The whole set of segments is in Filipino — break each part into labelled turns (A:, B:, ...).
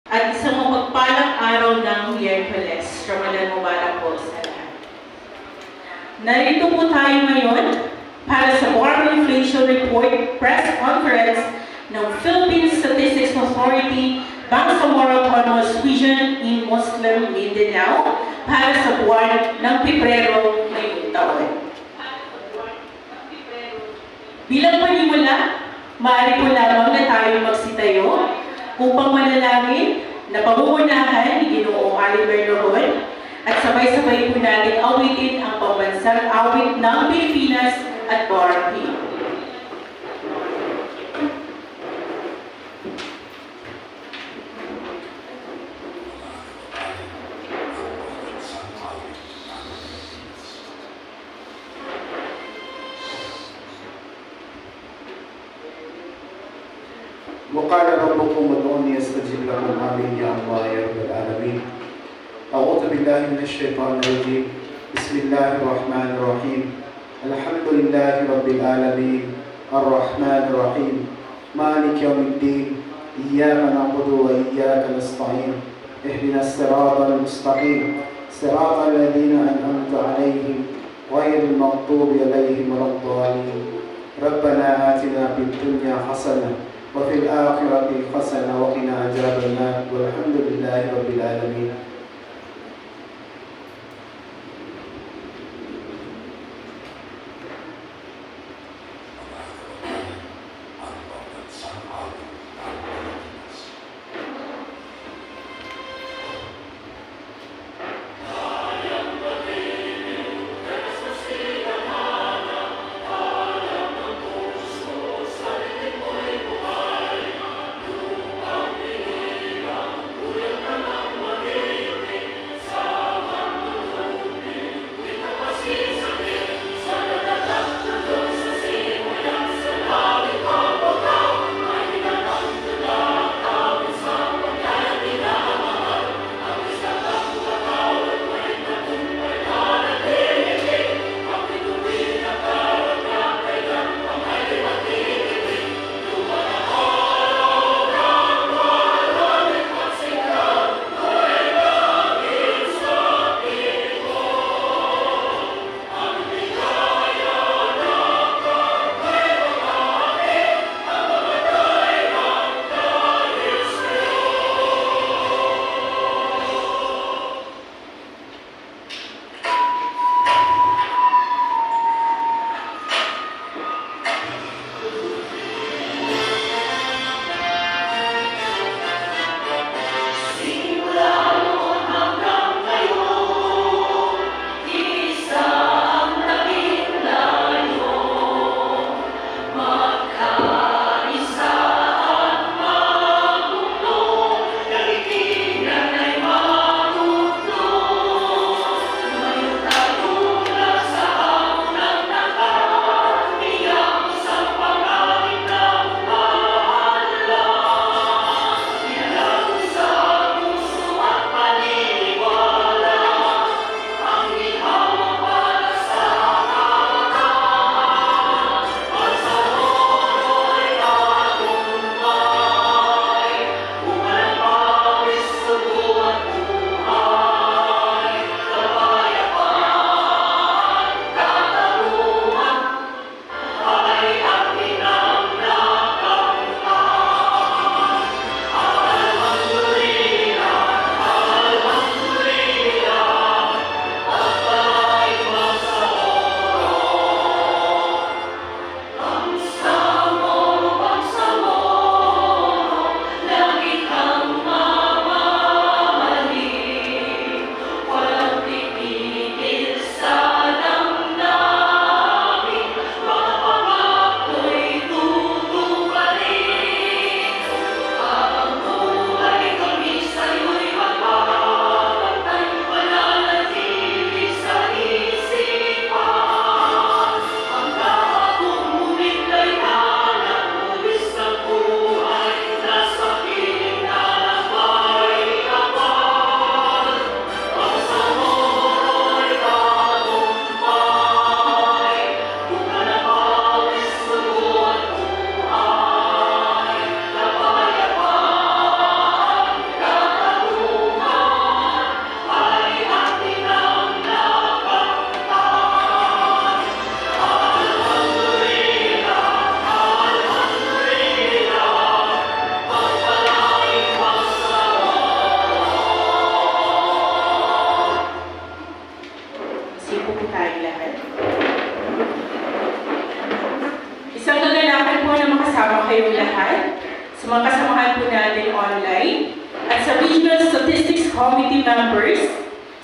A: At isang mapagpalang araw ng Miyerkules. Ramadan Mubarak po sa lahat. Narito po tayo ngayon para sa Bar Inflation Report Press Conference ng Philippine Statistics Authority Bangsamoro Autonomous Region in Muslim Mindanao para sa buwan ng Pebrero ngayong taon. Bilang panimula, maaari po lamang na tayo magsitayo upang manalangin na pangungunahan ni Ginoong 𝐂𝐨𝐹 at sabay-sabay po natin awitin ang pambansang awit ng Pilipinas at BRP.
B: وقال ربكم ادعوني استجب لكم آمين يا الله يا رب العالمين. أعوذ بالله من الشيطان الرجيم. بسم الله الرحمن الرحيم. الحمد لله رب العالمين الرحمن الرحيم مالك يوم الدين إياك نعبد وإياك نستعين اهدنا الصراط المستقيم صراط الذين أنعمت عليهم غير المغضوب عليهم ولا الضالين. ربنا آتنا في الدنيا حسنة وفي الآخرة حسنة وقنا عذاب النار والحمد لله رب العالمين.
A: online, at sa Regional Statistics Committee members,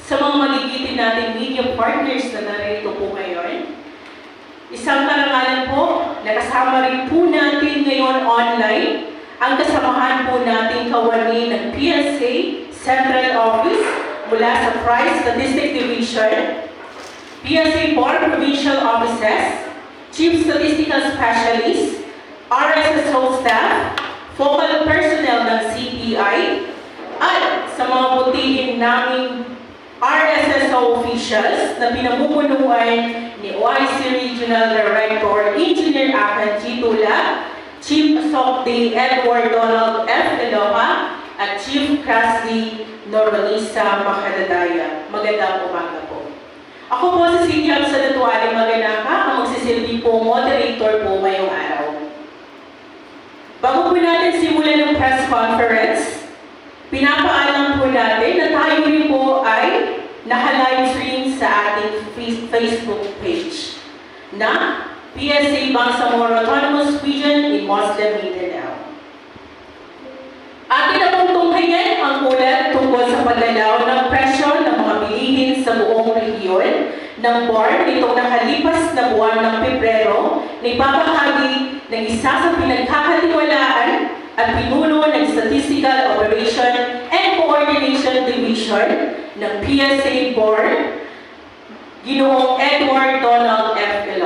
A: sa mga magigiting nating media partners na narito po ngayon. Isang karangalan po, nakasama rin po natin ngayon online, ang kasamahan po nating kawani ng PSA Central Office mula sa Price Statistic Division, PSA Board Provincial Offices, Chief Statistical Specialist, RSSO staff, focal personnel ng CPI, at sa mga butihin naming RSSO officials na pinamumunuan ni OIC Regional Director Engineer Akan G. Tula, Chief SOCD Edward Donald F. 𝐿𝐴, at Chief Krasdi Normalisa Makadadaya. Magandang umaga po. Ako po si 𝐏𝐫𝐞𝐬𝐬 Maganaka, ang magsisilbi po moderator po ngayong araw. Bago po natin simulan ng press conference, pinapaalam po natin na tayo rin po ay naka-live stream sa ating Facebook page na PSA Bangsamoro Autonomous Region in Muslim Mindanao. Atin na pong tunghayan ang ulat tungkol sa paglalaw ng presyo ng mga bilihin sa buong rehiyon ng BAR nitong nakalipas na buwan ng Pebrero na ipapahagi ng isa sa pinagkakatiwalaan at pinuno ng Statistical Operation and Coordination Division ng PSA Board, Ginoong Edward Donald F. 𝐿𝐴.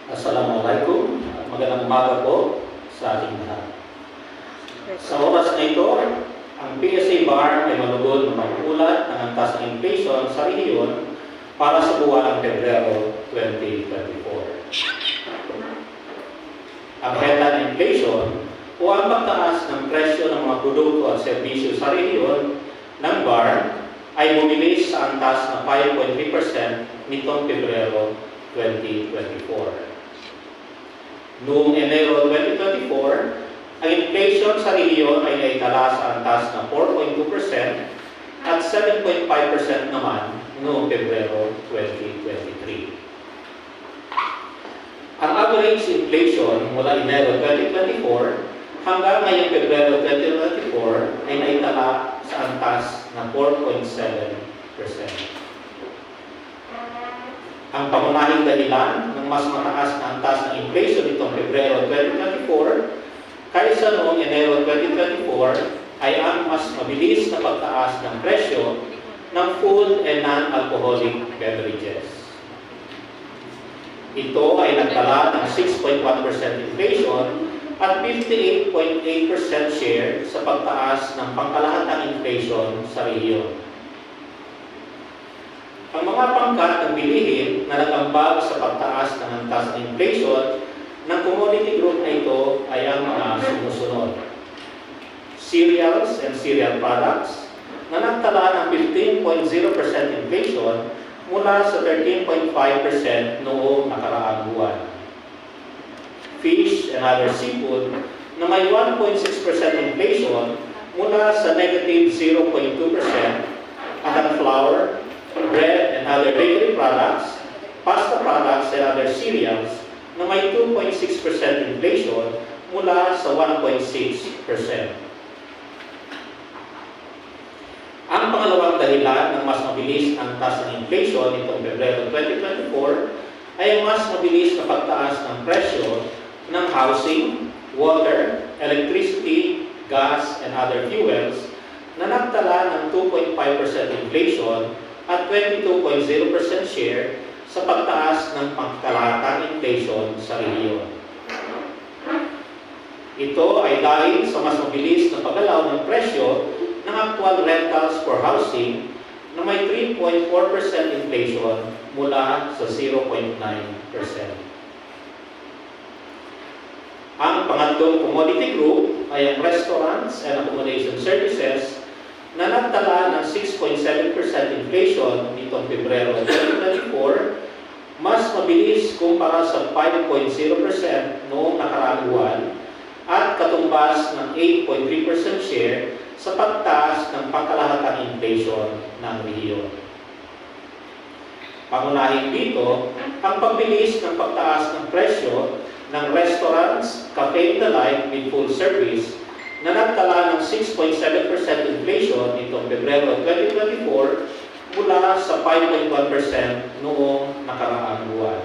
C: Assalamualaikum, magandang umaga po sa ating lahat. Sa oras na ito, ang PSA Bar ay malugod na mag-ulat ng antas ng inflation sa rehiyon para sa buwan ng Pebrero 2024. Ang headline inflation o ang pagtaas ng presyo ng mga produkto at serbisyo sa rehiyon ng Bar ay bumilis sa antas na 5.3% nitong Pebrero 2024. Noong Enero 2024, ang inflation sa rehiyon ay naitala sa antas na 4.2% at 7.5% naman noong Pebrero 2023. Ang average inflation mula Enero 2024 hanggang ngayong Pebrero 2024 ay naitala sa antas na 4.7%. Ang pangunahing dahilan ng mas mataas na antas ng inflation nitong Pebrero 2024 kaysa noong Enero 2024 ay ang mas mabilis na pagtaas ng presyo ng food and non-alcoholic beverages. Ito ay nagtala ng 6.1% inflation at 58.8% share sa pagtaas ng pangkalahatang inflation sa rehiyon. Ang mga pangkat ng bilihin na nag-ambag sa pagtaas ng antas ng inflation ng commodity group na ito ay ang mga sumusunod. Cereals and cereal products na nagtala ng 15.0% inflation mula sa 13.5% noong nakaraang buwan. Fish and other seafood na may 1.6% inflation mula sa negative 0.2%, at flour, bread and other bakery products, pasta products and other cereals na may 2.6% inflation mula sa 1.6%. Ang pangalawang dahilan ng mas mabilis ang taas ng inflation nitong Pebrero 2024 ay ang mas mabilis na pagtaas ng presyo ng housing, water, electricity, gas and other fuels na nagtala ng 2.5% inflation at 22.0% share sa pagtaas ng pangkalahatang inflation sa rehiyon. Ito ay dahil sa mas mabilis na paggalaw ng presyo ng actual rentals for housing na may 3.4% inflation mula sa 0.9%. Ang pangatlong commodity group ay ang restaurants and accommodation services na nagtala ng 6.7% inflation nitong Pebrero 2024, mas mabilis kumpara sa 5.0% noong nakaraang buwan at katumbas ng 8.3% share sa pagtaas ng pangkalahatang inflation ng rehiyon. Pangunahin dito ang pagbilis ng pagtaas ng presyo ng restaurants, cafe and the like with full service na nagtala ng 6.7% inflation nitong Pebrero 2024 mula sa 5.1% noong nakaraang buwan.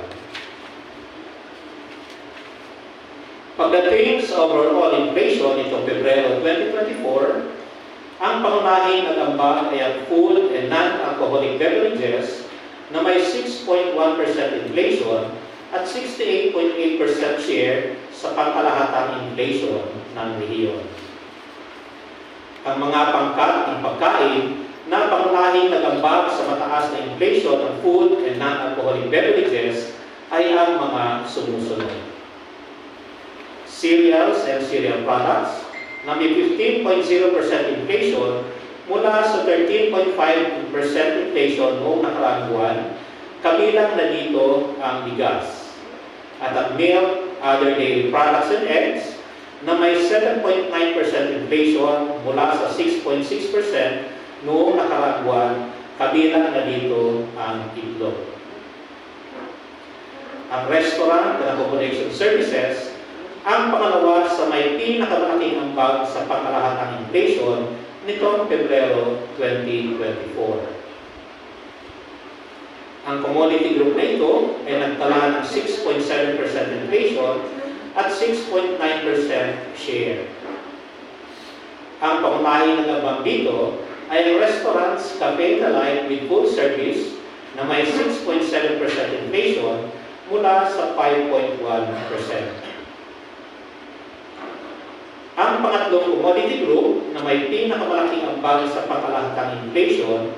C: Pagdating sa overall inflation nitong Pebrero 2024, ang pangunahing nag-ambag ay ang food and non-alcoholic beverages na may 6.1% inflation at 68.8% share sa pangkalahatang inflation ng rehiyon. Ang mga pangkat ng pagkain na pangunahing nag-ambag sa mataas na inflation ng food and non-alcoholic beverages ay ang mga sumusunod. Cereals and cereal products na may 15.0% inflation mula sa 13.5% inflation noong nakaraang buwan, kabilang na dito ang bigas. At ang milk, other dairy products and eggs na may 7.9% inflation mula sa 6.6% noong nakaraang buwan, kabilang na dito ang itlog. Ang restaurant and accommodation services ang pangalawa sa may pinakamalaking ambag sa pangkalahatang inflation nitong Pebrero 2024. Ang commodity group na ito ay nagtala ng 6.7% inflation at 6.9% share. Ang pangunahing nag-ambag dito ay ang restaurants, cafe and the like with full service na may 6.7% inflation mula sa 5.1%. Ang pangatlong commodity group na may pinakamalaking ambag sa pangkalahatang inflation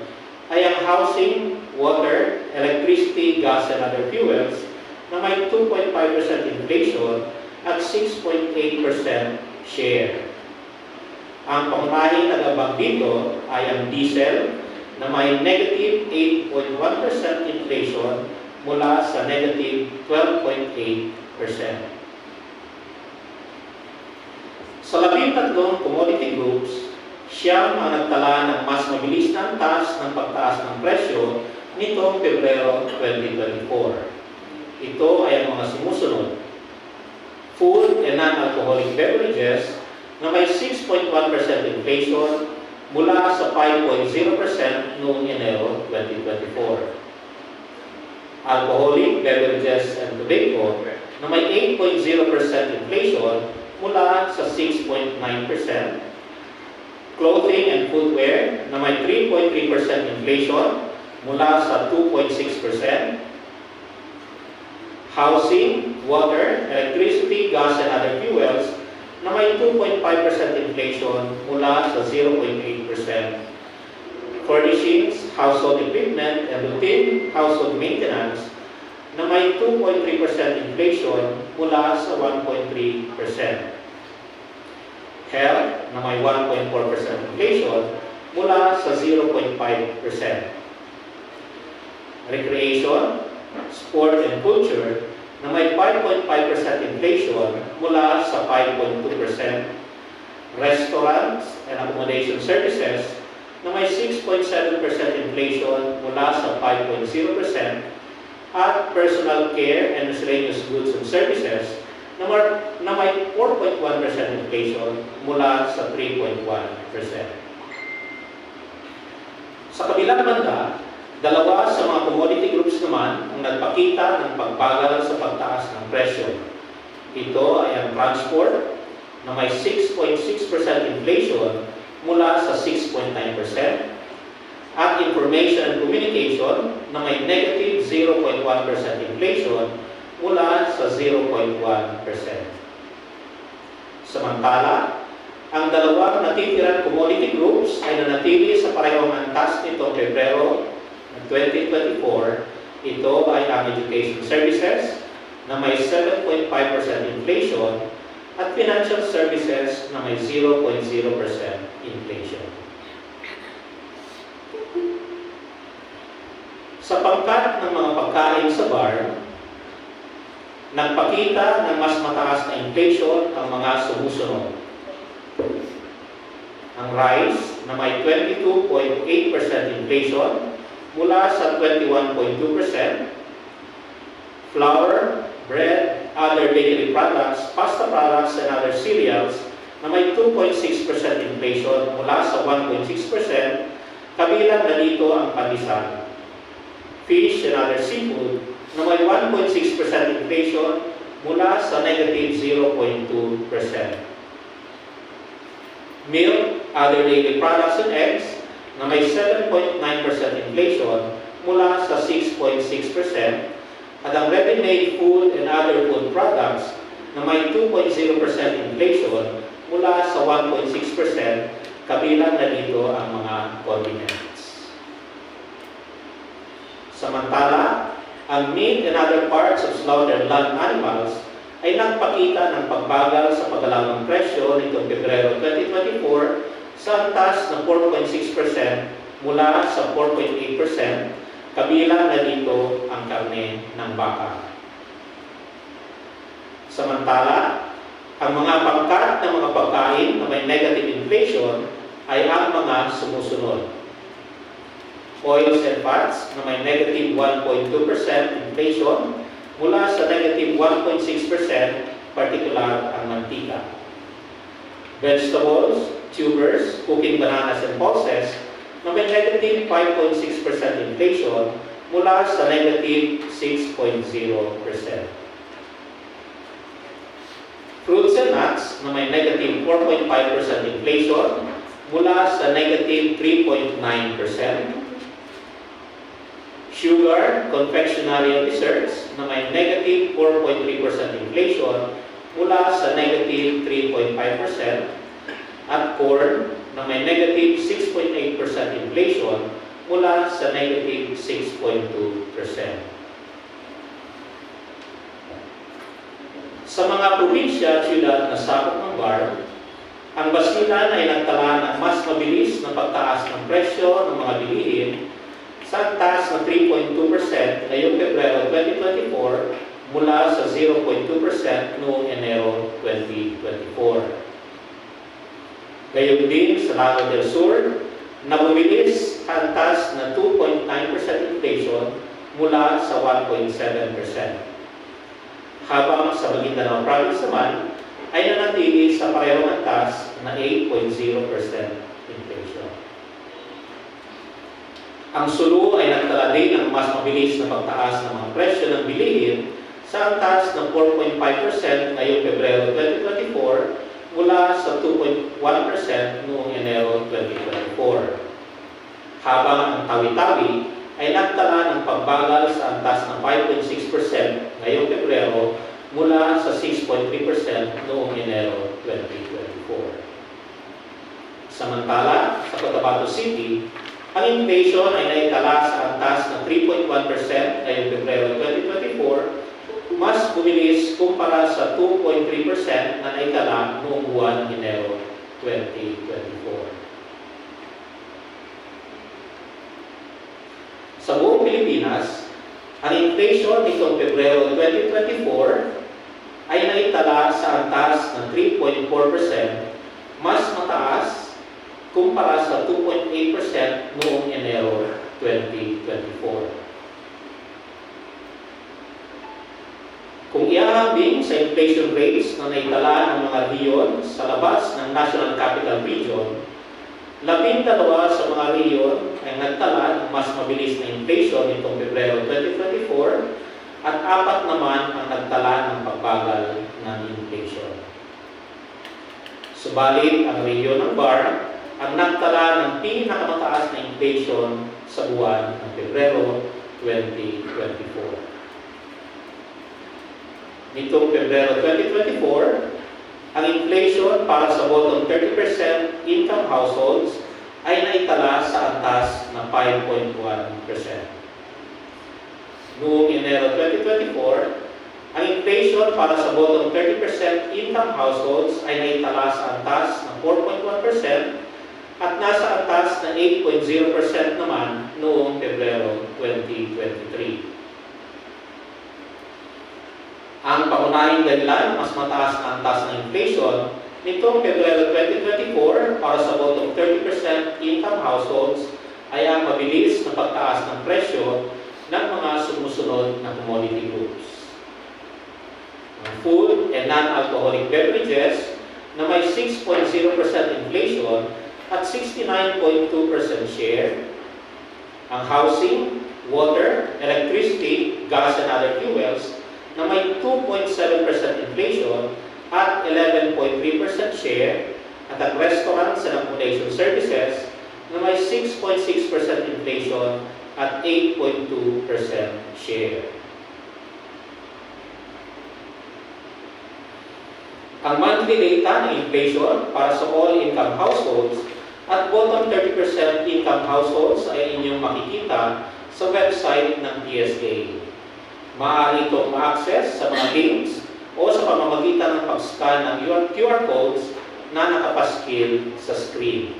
C: ay ang housing, water, electricity, gas, and other fuels na may 2.5% inflation at 6.8% share. Ang pangunahing nag-ambag dito ay ang diesel na may negative 8.1% inflation mula sa negative 12.8%. Sa 13 commodity groups, siyam ang nagtala ng mas mabilis na antas ng pagtaas ng presyo nitong Pebrero 2024. Ito ay ang mga sumusunod. Food and non-alcoholic beverages na may 6.1% inflation mula sa 5.0% noong Enero 2024. Alcoholic beverages and tobacco na may 8.0% inflation mula sa 6.9%. Clothing and footwear na may 3.3% inflation mula sa 2.6%. Housing, water, electricity, gas, and other fuels na may 2.5% inflation mula sa 0.8%. Furnishings, household equipment, and routine household maintenance na may 2.3% inflation mula sa 1.3%. Health na may 1.4% inflation mula sa 0.5%. Recreation, sport and culture na may 5.5% inflation mula sa 5.2%. Restaurants and accommodation services na may 6.7% inflation mula sa 5.0%. At personal care and miscellaneous goods and services na may 4.1% inflation mula sa 3.1%. Sa kabilang banda, dalawa sa mga commodity groups naman ang nagpakita ng pagbagal sa pagtaas ng presyo. Ito ay ang transport na may 6.6% inflation mula sa 6.9%. At information and communication na may negative 0.1% inflation mula sa 0.1%. Samantala, ang dalawang natitirang commodity groups ay nanatili sa parehong antas nitong Pebrero 2024. Ito ay ang education services na may 7.5% inflation at financial services na may 0.0% inflation. Sa pangkat ng mga pagkain sa bar, nagpakita ng mas mataas na inflation ang mga sumusunod. Ang rice na may 22.8% inflation mula sa 21.2%, flour, bread, other bakery products, pasta products, and other cereals na may 2.6% inflation mula sa 1.6%, kabilang na dito ang pandesal. Fish and other seafood na may 1.6% inflation mula sa negative 0.2%. Milk, other dairy products, and eggs na may 7.9% inflation mula sa 6.6%, at ang ready-made food and other food products na may 2.0% inflation mula sa 1.6%, kabilang na dito ang mga condiments. Samantala, ang meat and other parts of slaughtered land animals ay nagpakita ng pagbagal sa paggalaw ng presyo nitong Pebrero 2024 sa antas ng 4.6% mula sa 4.8%, kabilang na dito ang karne ng baka. Samantala, ang mga pangkat ng mga pagkain na may negative inflation ay ang mga sumusunod. Oils and fats na may negative 1.2% inflation mula sa negative 1.6%, partikular ang mantika. Vegetables, tubers, cooking bananas and pulses na may negative 5.6% inflation mula sa negative 6.0%. Fruits and nuts na may negative 4.5% inflation mula sa negative 3.9%. Sugar, confectionery and desserts na may negative 4.3% inflation mula sa negative 3.5%. At corn na may negative 6.8% inflation mula sa negative 6.2%. Sa mga probinsya at syudad na sakop ng BAR, ang basilan ay nagtala ng mas mabilis na pagtaas ng presyo ng mga bilihin sa taas na 3.2% ngayong Pebrero 2024 mula sa 0.2% noong Enero 2024. Gayon din sa Lanao del Sur, na bumilis ang taas na 2.9% inflation mula sa 1.7%. Habang sa Maguindanao Province naman, ay nanatili sa parehong antas na 8.0% inflation. Ang Sulu ay nagtala din ng mas mabilis na pagtaas ng mga presyo ng bilihin sa antas ng 4.5% ngayong Pebrero 2024 mula sa 2.1% noong Enero 2024. Habang ang Tawi-Tawi ay nagtala ng pagbagal sa antas ng 5.6% ngayong Pebrero mula sa 6.3% noong Enero 2024. Samantala, sa Cotabato City, ang inflation ay naitala sa antas ng 3.1% ngayong Pebrero 2024, mas bumilis kumpara sa 2.3% na naitala noong buwan ng Enero 2024. Sa buong Pilipinas, ang inflation nitong Pebrero 2024 ay naitala sa antas ng 3.4%, mas mataas kumpara sa 2.8% noong Enero 2024. Kung iahambing sa inflation rates na naitala ng mga rehiyon sa labas ng National Capital Region, 12 sa mga rehiyon ay nagtala ng mas mabilis na inflation nitong Pebrero 2024 at 4 naman ang nagtala ng pagbagal ng inflation. Subalit, ang rehiyon ng BAR ang nagtala ng pinakamataas na inflation sa buwan ng Pebrero 2024. Nitong Pebrero 2024, ang inflation para sa bottom 30% income households ay naitala sa antas na 5.1%. Noong Enero 2024, ang inflation para sa bottom 30% income households ay naitala sa antas na 4.1% at nasa antas na 8.0% naman noong Pebrero 2023. Ang pangunahing dahilan mas mataas na antas ng inflation nitong Pebrero 2024 para sa bottom 30% income households ay ang mabilis na pagtaas ng presyo ng mga sumusunod na commodity groups. Ang food and non-alcoholic beverages na may 6.0% inflation at 69.2% share. Ang housing, water, electricity, gas and other fuels na may 2.7% inflation at 11.3% share. At ang restaurants and accommodation services na may 6.6% inflation at 8.2% share. Ang monthly data ng inflation para sa all-income households at bottom 30% income households ay inyong makikita sa website ng PSA. Maaari itong ma-access sa mga links o sa pamamagitan ng pag-scan ng QR codes na nakapaskil sa screen.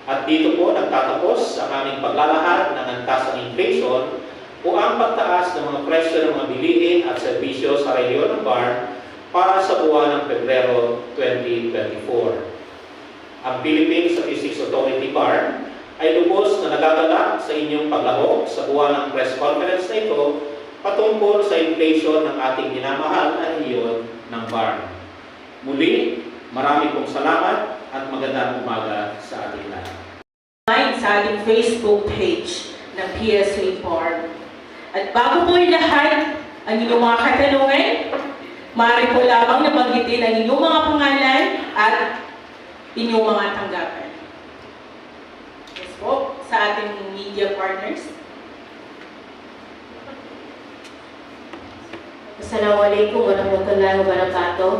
C: At dito po nagtatapos ang aming paglalahad ng antas ng inflation o ang pagtaas ng mga presyo ng mga bilihin at serbisyo sa rehiyon ng BARM para sa buwan ng Pebrero 2024. Ang Philippine Statistics Authority BARM ay lubos na nagagalak sa inyong paglahok sa buwan ng press conference na ito patungkol sa inflation ng ating minamahal na rehiyon ng BARM. Muli, marami pong salamat at magandang umaga sa ating lahat.
A: Sa ating Facebook page ng PSA BARM. At bago po yung lahat, ang inyong mga katanungan, maaari po lamang na banggitin ang inyong mga pangalan at inyong mga tanggapan. Yes po, sa ating media partners.
D: Assalamualaikum warahmatullahi wabarakatuh.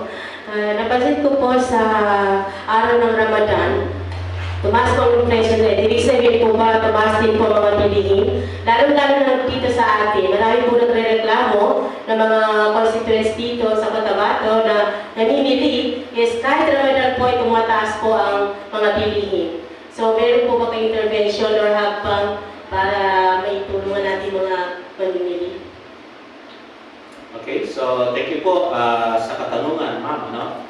D: Napansin ko po sa araw ng Ramadan, tumaas po ang inflation rate. Ibig sabihin po ba, tumaas din po ang mga bilihin? Lalo-lalo na dito sa atin, marami po nagre-reklamo ng mga constituents dito sa Cotabato na namimili is kahit Ramadan po ay tumataas po ang mga bilihin. So, meron po ba kayong intervention or hakbang para maitulungan natin mga mamimili?
C: Okay, so thank you po sa katanungan, ma'am. No?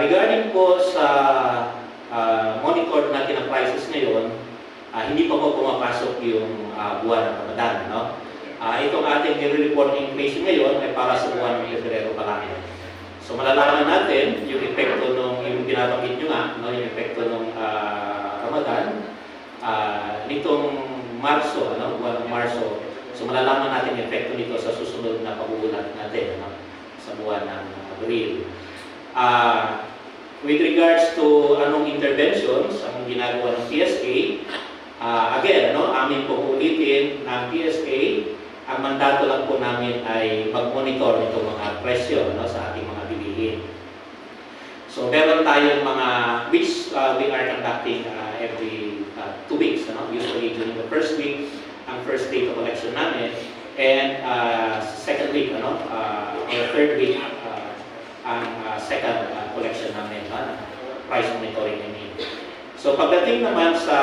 C: Regarding po sa monitor natin ang prices ngayon, hindi pa po pumapasok yung buwan ng Ramadan. No? Itong ating nire-report inflation ngayon ay para sa buwan ng Pebrero pa lang. So malalaman natin yung epekto nung yung binabanggit nyo nga, no? Yung epekto nung Ramadan nitong Marso, ano? Buwan ng Marso. So malalaman natin yung epekto nito sa susunod na pag-uulat natin, no? Sa buwan ng Abril. With regards to anong interventions ang ginagawa ng PSA, again, no, amin po ulitin ng PSA, ang mandato lang po namin ay mag-monitor nitong mga presyo, no, sa ating mga bilihin. So meron tayong mga which we are conducting every 2 weeks, no? Usually during the first week, ang first date of collection namin, and second week, or third week, ang second collection namin, price monitoring, I mean. So pagdating naman sa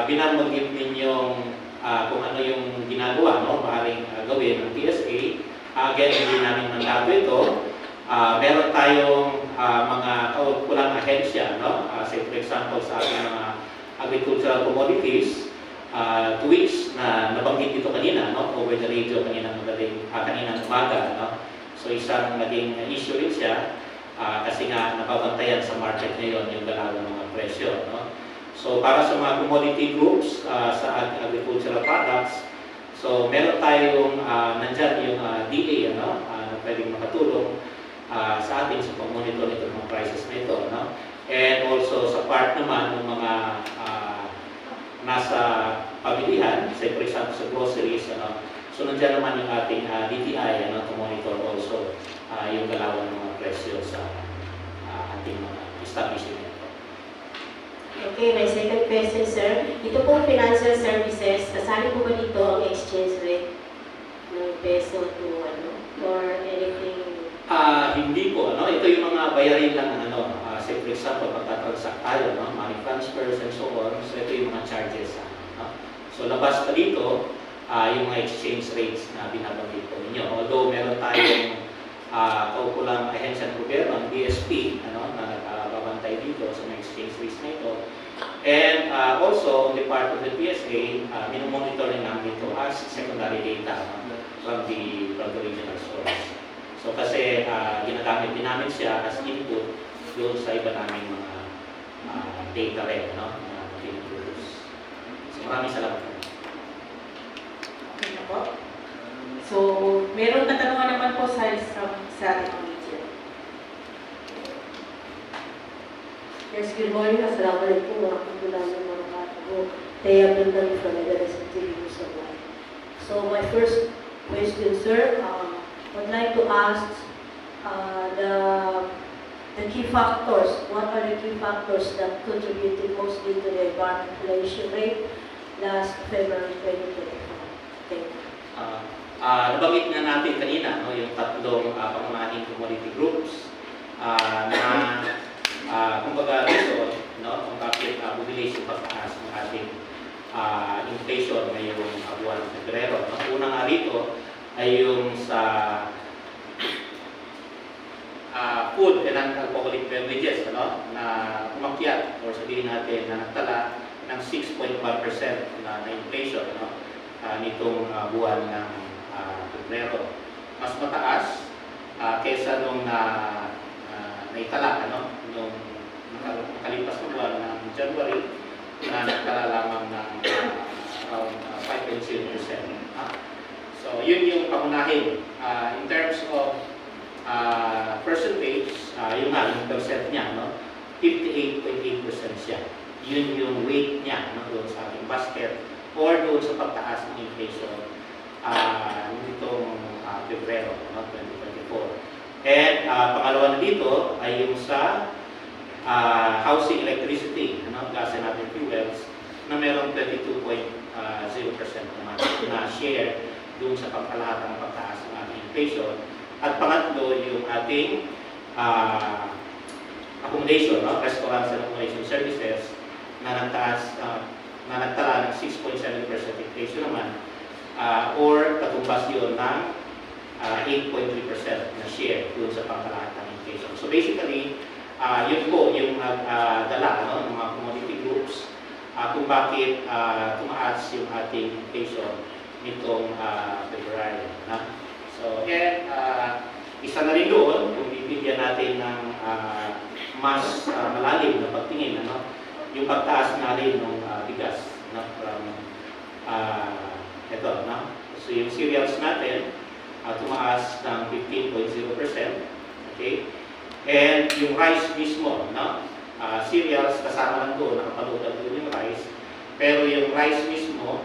C: binabanggit ninyong kung ano yung ginagawa, no, maaaring gawin ng PSA, again, hindi namin mandato ito. Meron tayong mga kaukulang ahensya, no? Say for example sa ating mga agricultural commodities, which na nabanggit dito kanina, no, over the radio kaninang umaga, no. So isang naging issue rin siya kasi nga nababantayan sa market ngayon yung galaw ng mga presyo, no. So para sa mga commodity groups sa agricultural products, so meron tayong nandyan yung DA, ano, na pwedeng makatulong sa atin sa pag-monitor nito ng mga prices na ito, no. And also sa part naman ng mga nasa pabilihan, say for example sa groceries, ano, so nandiyan naman yung ating DTI, ano, to monitor also yung galawan ng mga presyo sa ating mga establishment.
D: Okay, my second question, sir. Ito pong financial services, kasali po ba dito ang exchange rate ng peso to or anything?
C: Hindi po, ano, ito yung mga bayarin lang, ano, say for example, pagtatransact tayo, no, money transfers and so on, so ito yung mga charges. No? So labas pa dito, yung mga exchange rates na binabanggit po ninyo. Although meron tayong kaukulang ahensya ng gobyerno, ang BSP, ano, na nagbabantay dito sa mga exchange rates na ito, And also, on the part of the PSA, minomonitor rin namin ito as secondary data from the regional source. So kasi ginagamit din namin siya as input doon sa iba naming mga data rin, no? Na pinuproduce. So maraming salamat.
A: Okay na po. So, meron katanungan naman po sa ating media.
D: Yes, good morning. Assalamualaikum warahmatullahi wabarakatuh. Taya Bundang from 𝐂𝐫𝐞𝐬𝐬. So my first question, sir, I'd like to ask the key factors. What are the key factors that contributed mostly to the environment inflation rate last February 2024? Thank you.
C: Nabanggit na natin kanina, no, yung tatlong pangunahing commodity groups na kumbaga reason, no, kung bakit bumilis yung pagtaas ng ating inflation ngayong buwan ng Pebrero. No? Una nga rito ay yung sa food and non-alcoholic beverages, ano, na umakyat or sabihin natin na nagtala ng 6.1% na inflation, no, nitong buwan ng Pebrero. Mas mataas kaysa nung naitala, ano, nung nakalipas na buwan ng January na nagtala lamang ng around 5.0%. So, yun yung pangunahin. In terms of percentage, yung percent niya, no? 58.8% siya. Yun yung weight niya, no? Doon sa ating basket or doon sa pagtaas ng inflation nitong Pebrero, no? 2024. And pangalawa na dito ay yung sa housing electricity, ano? Gas and other fuels na meron 22.0% naman na share doon sa pagkalahatang pagtaas ng ating inflation. At pangatlo, yung ating accommodation, no? Restaurants and accommodation services na nagtaas, na nagtala ng 6.7% inflation naman or katumbas yun ng 8.3% na share doon sa pangkalahatang inflation. So basically, yun po yung dala, no, ng mga commodity groups kung bakit tumaas yung ating inflation nitong February. So, and isa na rin doon, kung bibigyan natin ng mas malalim na pagtingin, ano, yung pagtaas na rin ng bigas, no, from ito, no? So, yung cereals natin, tumaas ng 15.0%, okay? And yung rice mismo, no? Cereals, kasama lang doon, nakapalutag doon yung rice, pero yung rice mismo,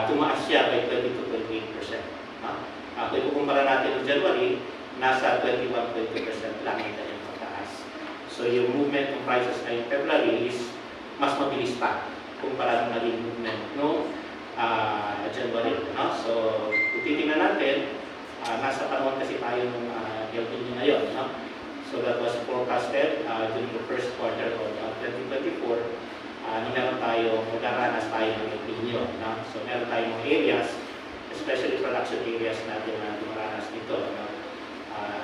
C: tumaas siya by 22.8%. No? Kung ikukumpara natin ng January, nasa 21.2% lang yung kanyang pagtaas. So yung movement ng prices ngayong February is mas mabilis pa kumpara ng naging movement no January. No? So kung titingnan natin, nasa panahon kasi tayo ng El Niño ngayon. No? So that was forecasted during the first quarter of 2024 na meron tayo, magkaranas tayo ng El Niño. No? So meron tayong mga areas, especially production areas natin na dumaranas nito. No?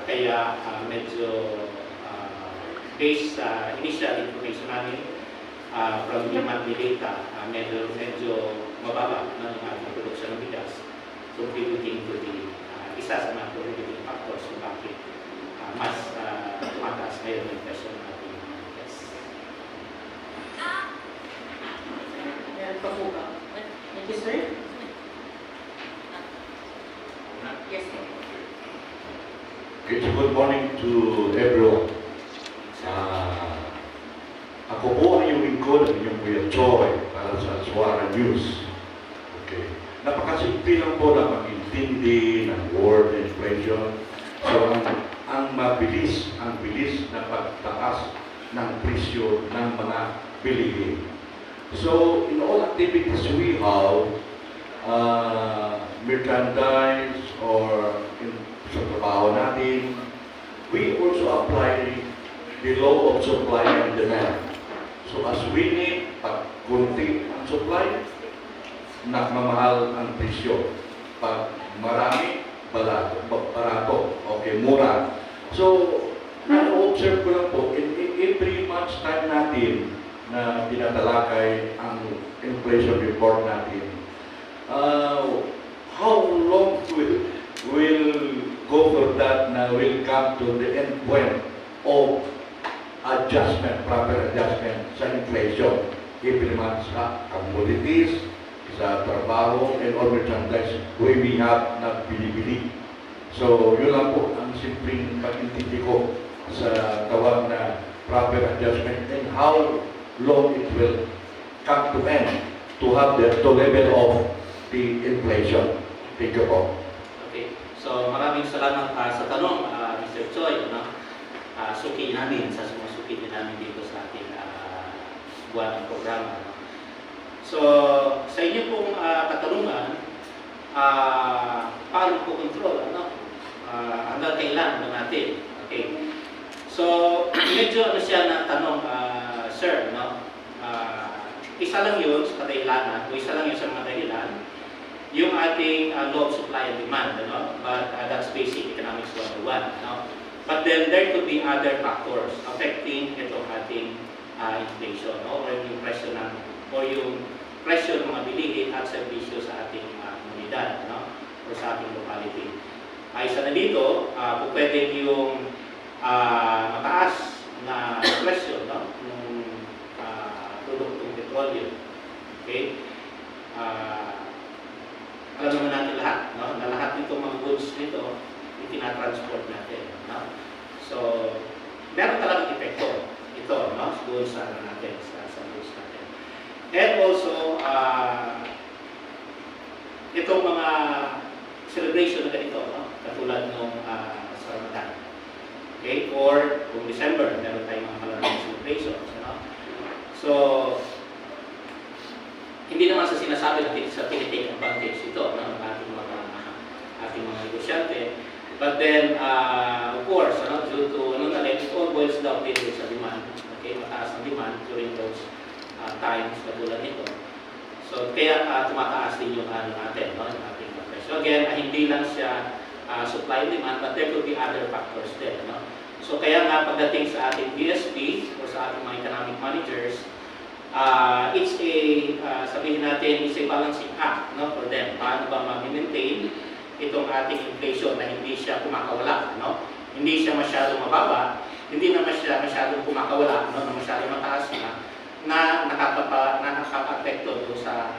C: Kaya medyo based sa initial information namin from the monthly data, medyo mababa ng ating production ng bigas, contributing to the isa sa mga contributing factors kung bakit mas tumataas ngayon yung presyo ng ating bigas.
A: Meron pa po ba? Thank you, sir. Yes, sir.
E: Okay, so good morning to everyone. Ako po ang iyong lingkod, ang iyong Kuya Choy para sa Suara News. Okay. Napakasimple lang po na mag-intindi ng word inflation. So, ang bilis na pagtaas ng presyo ng mga bilihin. So, in all activities we have, merchandise or sa trabaho natin, we also apply the law of supply and demand. So as we need, pag kunti ang supply, nagmamahal ang presyo. Pag marami, barato, okay, mura. So, na-observe ko lang po, in every month's time natin, na tinatalakay ang inflation report natin. How long will go for that na will come to the end point of adjustment, proper adjustment sa inflation, implement sa commodities, sa trabaho, and all merchandise we have na binibili. So, yun lang po ang simpleng pag-intindi ko sa tawag na proper adjustment and how long it will come to end to have the level of the inflation. Thank you po.
C: Okay. So, maraming salamat sa tanong, Mr. Choi. No? Suki namin, sumasuki din namin dito sa ating buwan ng programa. No? So, sa inyo pong katanungan, paano po control? Ano? Hanggang kailan ba natin? Okay. So, medyo siya na tanong, sir, no? Isa lang yun sa kadahilanan, o isa lang yun sa mga dahilan, yung ating law of supply and demand, no? But that's basic economics 101, no? But then there could be other factors affecting itong ating inflation, no? Or yung presyo ng mga bilihin at serbisyo sa ating komunidad, no? Or sa ating locality. Isa na dito, pwede yung mataas na presyo, no? Ng produktong petrolyo. Okay? Alam naman natin lahat, no? Na lahat nitong mga goods nito, itinatransport natin, no? So, meron talagang epekto ito, no? Doon sa natin, sa goods natin. And also, itong mga celebration na ganito, no? Katulad nung sa Ramadan. Okay? Or kung December, meron tayong mga malamang celebrations, no? So, hindi naman sa sinasabi natin sa tinitake advantage ito ng ating mga negosyante. But then, of course, due to it all boils down din sa demand. Okay? Mataas ang demand during those times katulad nito. So, kaya tumataas din yung natin, no? Yung ating presyo. Again, hindi lang siya supply and demand, but there could be other factors there, no? So, kaya nga pagdating sa ating BSP or sa ating mga economic managers, it's a, sabihin natin, it's a balancing act, no, for them. Paano ba ma-maintain itong ating inflation na hindi siya kumakawala, no? Hindi siya masyadong mababa, hindi naman siya masyadong kumakawala, no, na masyadong mataas na nakaka-apekto doon sa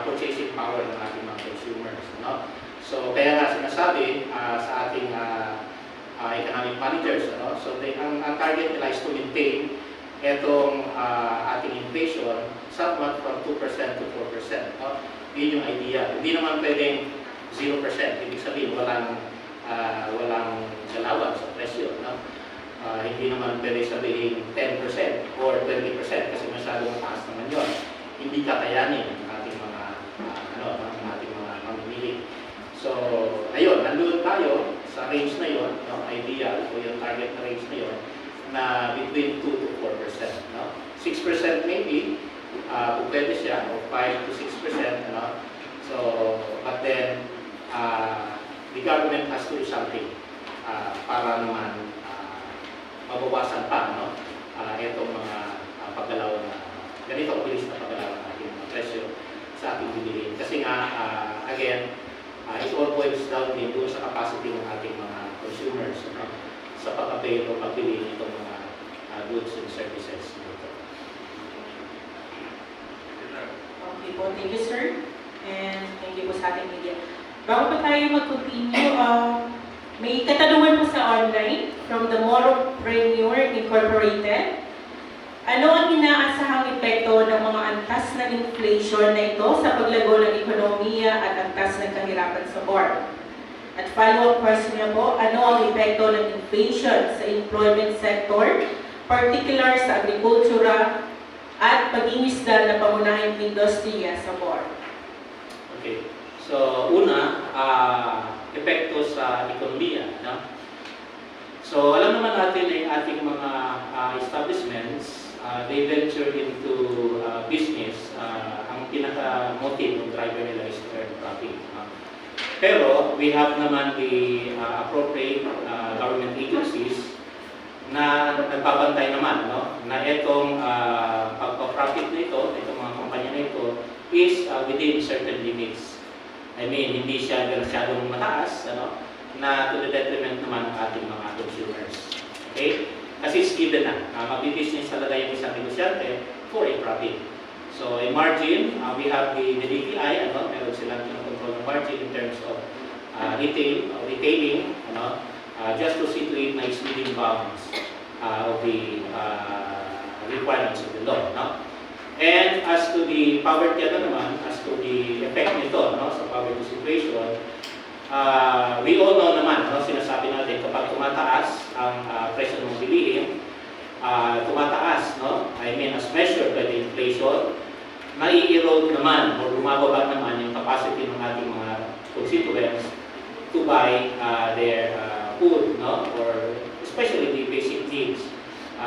C: purchasing power ng ating mga consumers, no? So, kaya nga sinasabi sa ating economic managers, no? So, ang target nila is to maintain itong ating inflation somewhat from 2% to 4%. No? Yun yung idea. Hindi naman pwedeng 0%. Ibig sabihin, walang galawan sa presyo. No? Hindi naman pwede sabihin 10% or 20% kasi masyadong mataas naman yun. Hindi kakayanin ng ating mga mamimili. So, ayun, nandun tayo sa range na yun, no? Ideal o yung target na range na yun, na between 2 to 4%. No? 6% maybe, kung pwede siya, o 5 to 6%. No? So, but then, the government has to do something para naman mabawasan pa, no? Itong mga paggalaw na ganito, bilis na paggalaw ng ating mga presyo sa ating bilihin. Kasi nga, again, it all boils down din doon sa capacity ng ating mga consumers, no? Sa pag-avail o pagbili nitong mga goods and services dito.
A: Okay po, thank you sir. And thank you po sa ating media. Bago pa tayo mag-continue, may katanungan po sa online from the Moropreneur Incorporated. Ano ang inaasahang epekto ng mga antas na inflation na ito sa paglago ng ekonomiya at antas ng kahirapan sa board? At follow-up question niya po, ano ang epekto ng inflation sa employment sector, particular sa agrikultura at pag-ingisda na pangunahing industriya sa board?
C: Okay. So, una, epekto sa ekonomiya. No? So, alam naman natin na yung ating mga establishments, they venture into business. Ang pinaka-motive ng driver nila is to earn profit. Pero we have naman the appropriate government agencies na nagbabantay naman, no, na itong pagpa-profit na ito, itong mga kumpanya na ito, is within certain limits. I mean, hindi siya masyadong mataas, ano, na to the detriment naman ng ating mga consumers. Okay? Kasi it's given na. Magbibusiness talaga yung isang negosyante for a profit. So, a margin, we have the DTI, ano, meron silang control ng margin in terms of retailing, ano, just to situate na exceeding bounds of the requirements of the law. No? And as to the poverty, ano naman, as to the effect nito, no, sa poverty situation, we all know naman, no, sinasabi natin, kapag tumataas ang presyo ng bilihin, tumataas, no, I mean, as measured by the inflation, nai-erode naman o lumababa naman yung capacity ng ating mga constituents to buy their food, no, or especially the basic needs,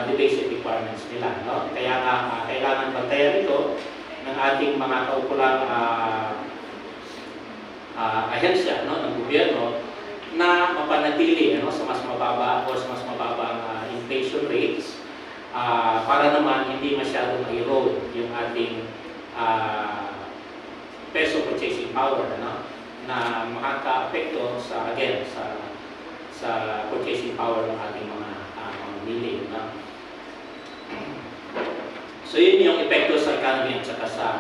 C: the basic requirements nila, no. Kaya nga kailangan bantayan ito ng ating mga kaukulang ahensya, no, ng gobyerno na mapanatili, ano, sa mas mababa o sa mas mababang inflation rates para naman hindi masyadong ma-erode yung ating peso purchasing power, ano, na makaka-apekto sa, again, sa purchasing power ng ating mga mamimili, no? So yun yung epekto sa economy at saka sa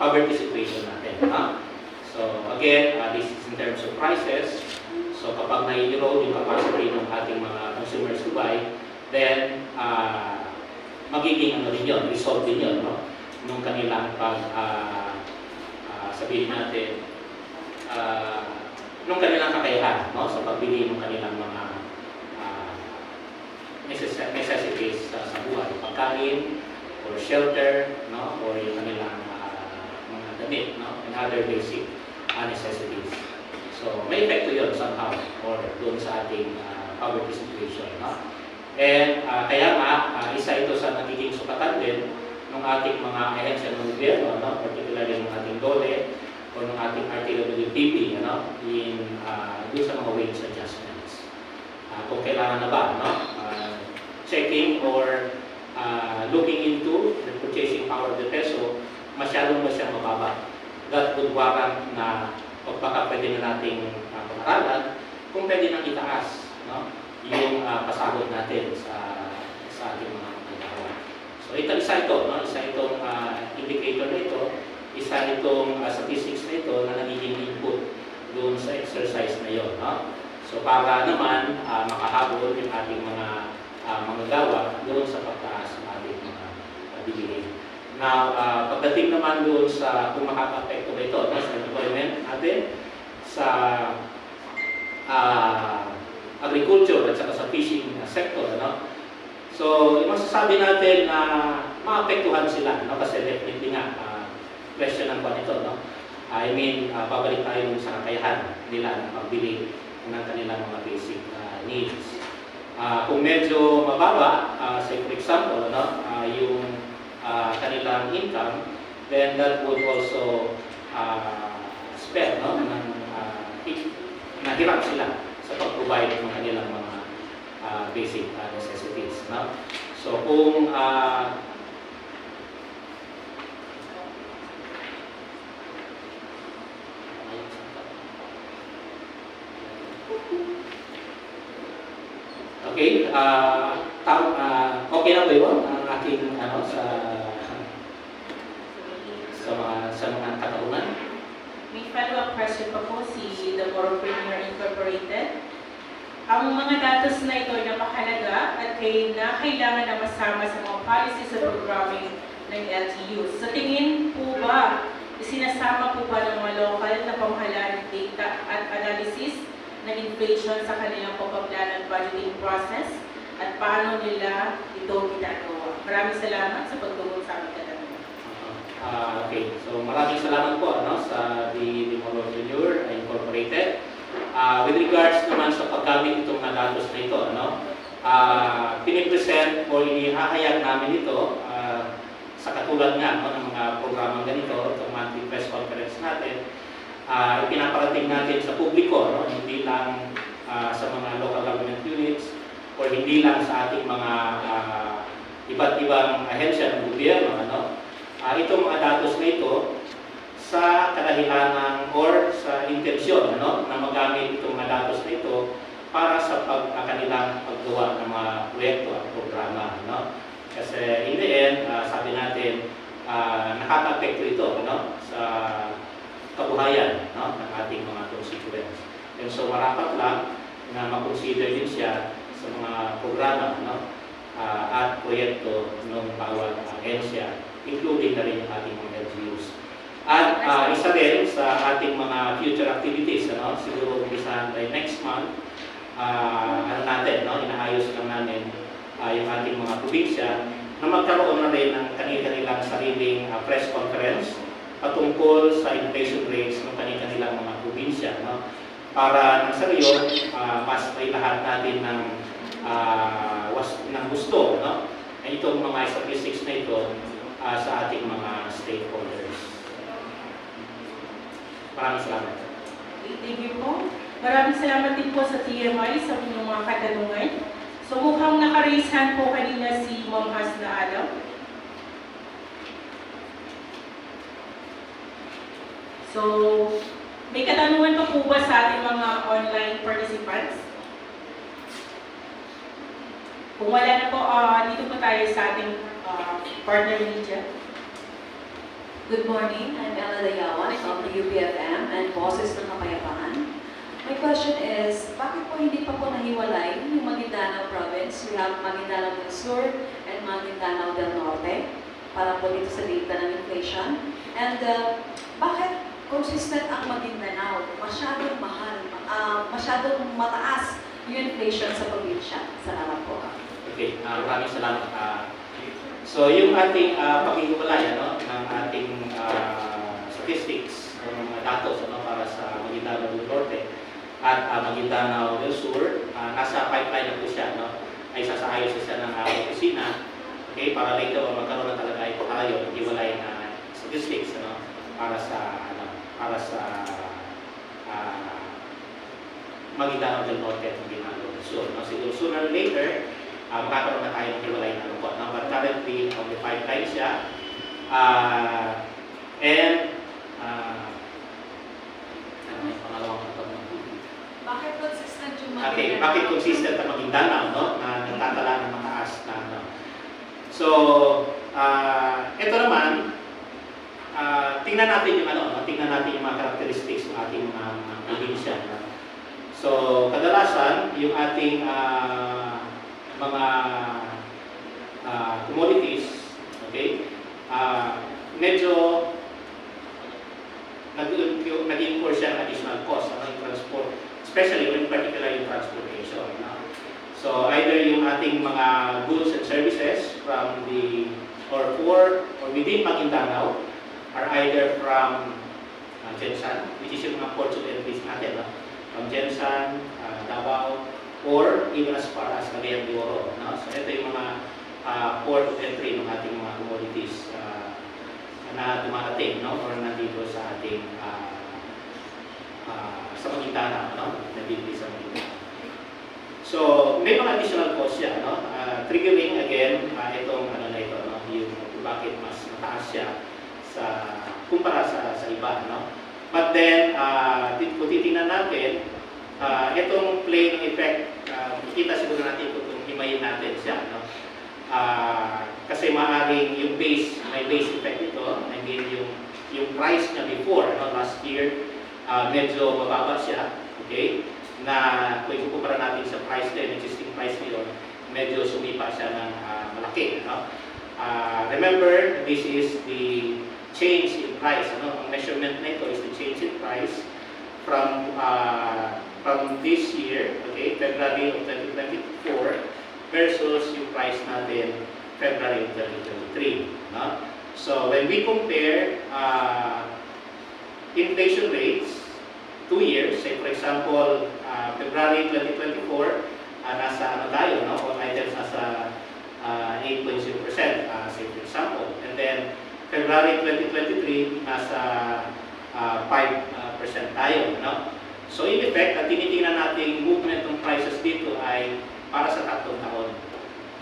C: poverty situation natin, no? So again, this is in terms of prices. So kapag na-erode yung capacity ng ating mga consumers to buy, then magiging ano din yun, result din yun, no? Nung kanilang sabihin natin, nung kanilang kakayahan, no? Sa pagbili ng kanilang mga necessities sa buhay, pagkain, or shelter, no? Or yung kanilang mga damit, no? And other basic necessities. So may epekto yun somehow, or doon sa ating poverty situation, no? And kaya nga, isa ito sa nagiging sukatan din ng ating mga ahensya ng gobyerno, no? Particularly ng ating DOLE o ng ating RTWPP, ano? Doon sa mga wage adjustments. Kung kailangan na ba, no? Checking or looking into the purchasing power of the peso, masyadong ba siyang mababa? That would warrant na baka pwede na nating pag-aralan kung pwede nang itaas, no? Yung pasahod natin sa ating mga pagkakawa. So isa ito, no? Isa itong indicator na ito, isa itong statistics na ito na nagiging input doon sa exercise na yun, no? So para naman makahabol yung ating mga manggagawa doon sa pagtaas ng ating mga bilihin. Now, pagdating naman doon sa kung makaka-apekto ba ito, no? Sa employment natin, sa agriculture at saka sa fishing sector, no? So, masasabi natin na maapektuhan sila, no? Kasi definitely nga, question ng ito, no? I mean, babalik tayo sa kakayahan nila na pagbili ng kanilang mga basic needs. Kung medyo mababa, say for example, no? Yung kanilang income, then that would also spell, no? Nahirap sila sa pag-provide ng kanilang mga basic necessities, no? So kung okay, okay na ba yun ang aking sa mga katarungan?
A: May follow-up question pa po si The Moropreneur Incorporated. Ang mga datos na ito ay napakahalaga at kailangan na masama sa mga policies at programming ng LGUs. Sa tingin po ba, isinasama po ba ng mga local na pamahalaan data at analysis ng inflation sa kanilang pagpaplano at budgeting process at paano nila ito ginagawa? Maraming salamat sa pagtugon sa aming katanungan.
C: Okay, so maraming salamat po sa The Moropreneur Incorporated. With regards naman sa paggamit itong datos na ito, pinipresent o inihahayag namin ito sa katulad nga ng mga programang ganito, itong monthly press conference natin, ipinaparating natin sa publiko, hindi lang sa mga local government units or hindi lang sa ating mga iba't ibang ahensya ng gobyerno. Itong mga datos na ito sa kadahilanan or sa intensyon na magamit itong mga datos na ito para sa kanilang paggawa ng mga proyekto at programa. Kasi in the end, sabi natin, nakaka-apekto ito sa kabuhayan ng ating mga constituents. And so marapat lang na makonsider din siya sa mga programa at proyekto ng bawat ahensya, including na rin yung ating mga LGUs. At isa rin sa ating mga future activities, siguro umpisahan by next month, inaayos lang namin yung ating mga probinsya na magkaroon na rin ng kanilang sariling press conference patungkol sa inflation rates ng kanilang mga probinsya. Para nang sa gayon, mas may lahat natin ng gusto itong mga statistics na ito sa ating mga stakeholders. Maraming salamat.
A: Thank you po. Maraming salamat din po sa TMI sa inyong mga katanungan. So mukhang naka-raise hand po kanina si Ma'am Hasna Adam. So, may katanungan pa po ba sa ating mga online participants? Kung wala na po, dito po tayo sa ating partner media.
F: Good morning, I'm Ella Dayawan from the UPFM and Boses ng Kapayapaan. My question is, bakit po hindi pa po nahiwalay yung Maguindanao Province? We have Maguindanao del Sur and Maguindanao del Norte para po dito sa data ng inflation. And bakit consistent ang Maguindanao? Masyadong mahal, masyadong mataas yung inflation sa probinsya. Salamat po.
C: Okay, maraming salamat. So yung ating pag-iwalay ng ating statistics o mga datos para sa Maguindanao del Norte at Maguindanao del Sur, nasa pipeline na po siya. Ay sasaayos siya ng opisina, okay, para later magkaroon na talaga ito tayo ng iwalay na statistics para sa Maguindanao del Norte at Maguindanao del Sur. Siguro sooner or later, magkakaroon na tayo ng hiwalay na lupot. But currently, on the pipeline siya. May pangalawang katanungan.
F: Bakit consistent yung Maguindanao?
C: Okay, bakit consistent ang Maguindanao na natatala ng mataas na So, ito naman, tingnan natin yung tingnan natin yung mga characteristics ng ating mga probinsya. So, kadalasan yung ating mga commodities, okay, medyo nag-incur siya ng additional cost ng transport, especially when particular yung transportation. So, either yung ating mga goods and services from or within Maguindanao are either from Jensan, which is yung mga ports of entries natin, from Jensan, Davao, or even as far as Cagayan de Oro. So, ito yung mga port of entry ng ating mga commodities na dumarating or nandito sa ating sa Maguindanao, nandito sa Maguindanao. So, may mga additional cost siya, triggering again itong ito, yung bakit mas mataas siya sa kumpara sa iba, But then, kung titingnan natin, itong playing effect, kita siguro natin kung himayin natin siya, kasi maaaring yung may base effect ito. I mean, yung price niya before, last year, medyo mababa siya, okay? Na kung ikukumpara natin sa price din, existing price ngayon, medyo sumipa siya ng malaki, Remember, this is the change in price, Ang measurement na ito is the change in price from this year, okay, February of 2024 versus yung price natin February of 2023. So when we compare inflation rates 2 years, say for example February 2024, nasa tayo, all items nasa 8.0%, say for example, and then February 2023 nasa 5% tayo, So in effect, ang tinitingnan natin movement ng prices dito ay para sa 3 taon.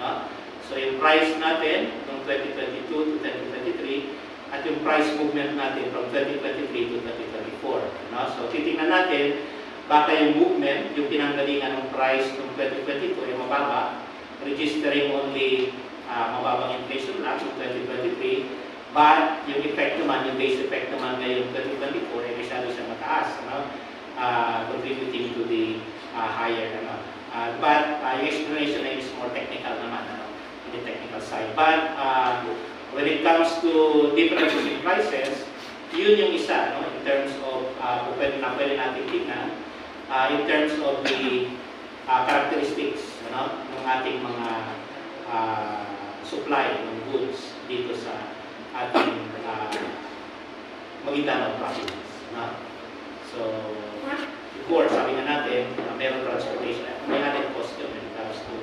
C: No? So yung price natin from 2022 to 2023 at yung price movement natin from 2023 to 2024. No? So titingnan natin baka yung movement, yung pinanggalingan ng price ng 2022 ay mababa, registering only mababang inflation lang ng 2023, but yung effect naman, yung base effect naman ngayong 2024 ay masyado siya mataas, no? Contributing to the higher but yung explanation ay is more technical naman, in the technical side. But when it comes to differences in prices, yun yung isa, no? In terms of pwede natin tingnan, in terms of the characteristics ng ating mga supply ng goods dito sa ating Maguindanao province. So, of course, sabi nga natin, meron transportation, may added cost yun when it comes to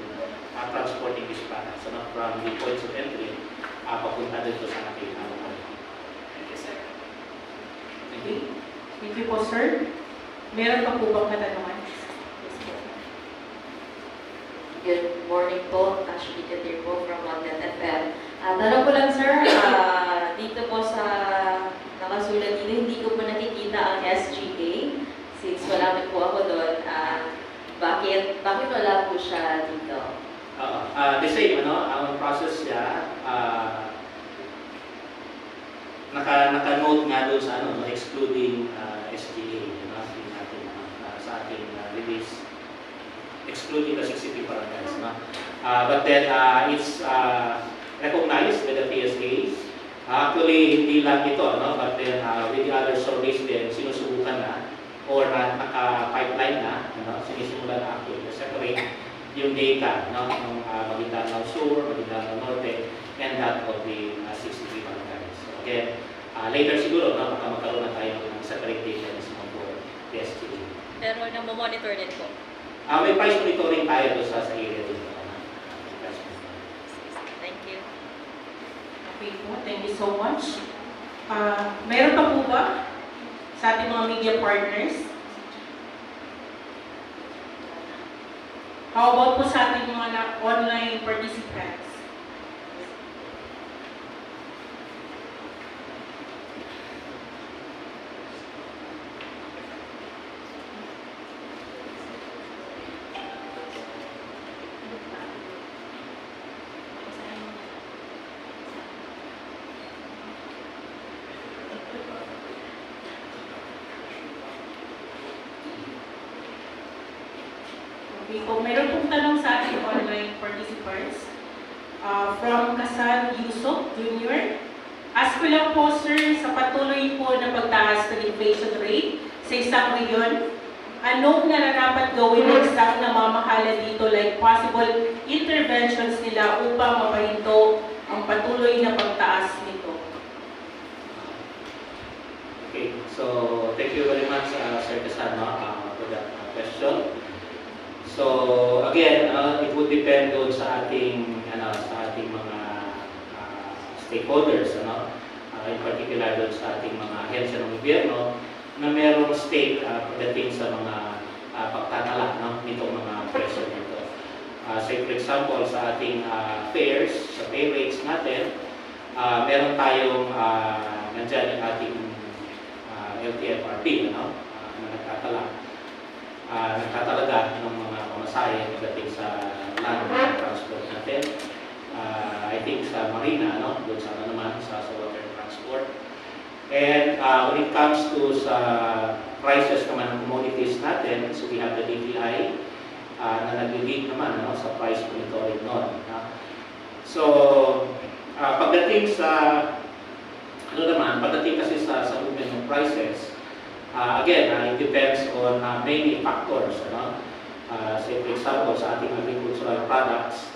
C: transporting these products from the points of entry papunta dito sa ating
F: Thank you, sir.
A: Okay. Thank you po, sir. Meron pa po bang katanungan?
G: Good morning po, 𝐏𝐫𝐞𝐬𝐬 po from 𝐷𝐿. Tanong ko lang sir, dito po sa nakasulat dito, hindi ko po nakikita ang SGA. Since wala po ako doon, bakit wala po siya dito?
C: The same, ang process siya, naka-note nga doon sa excluding SGA, sa ating release, excluding the 63 barangays. But then it's recognized by the PSAs. Actually, hindi lang ito, but then with the other surveys din, sinusubukan na or naka-pipeline na, sinisimulan na actually to separate yung data ng Maguindanao Sur, Maguindanao Norte, and that of the 63 barangays. So again, later siguro, baka magkaroon na tayo ng separate data for the SGA.
G: Pero namomonitor din po.
C: May price monitoring tayo doon sa area dito.
G: Thank you.
A: Okay po, thank you so much. Meron pa po ba sa ating mga media partners? How about po sa ating mga online participants? Okay, kung meron pong tanong sa ating online participants, from Kasan Yusuf Jr. Ask ko lang po sir, sa patuloy po na pagtaas ng inflation rate sa isang rehiyon, anong nararapat gawin ng isang namamahala dito like possible interventions nila upang mapahinto ang patuloy na pagtaas nito?
C: Okay, so thank you very much, Sir Casano, for that question. So again, it would depend doon sa ating mga stakeholders, in particular doon sa ating mga ahensya ng gobyerno na mayroong stake pagdating sa mga pagtatala nitong mga presyo nito. Say for example, sa ating fares, sa pay rates natin, meron tayong nandyan yung ating LTFRB, na nagtatalaga ng mga pamasahe pagdating sa land transport natin. I think sa marina, doon sa naman, sa water transport. And when it comes to sa prices naman ng commodities natin, so we have the DTI na nag-lead naman sa price monitoring nun. So, pagdating sa pagdating kasi sa movement ng prices, again, it depends on many factors. Say for example, sa ating agricultural products,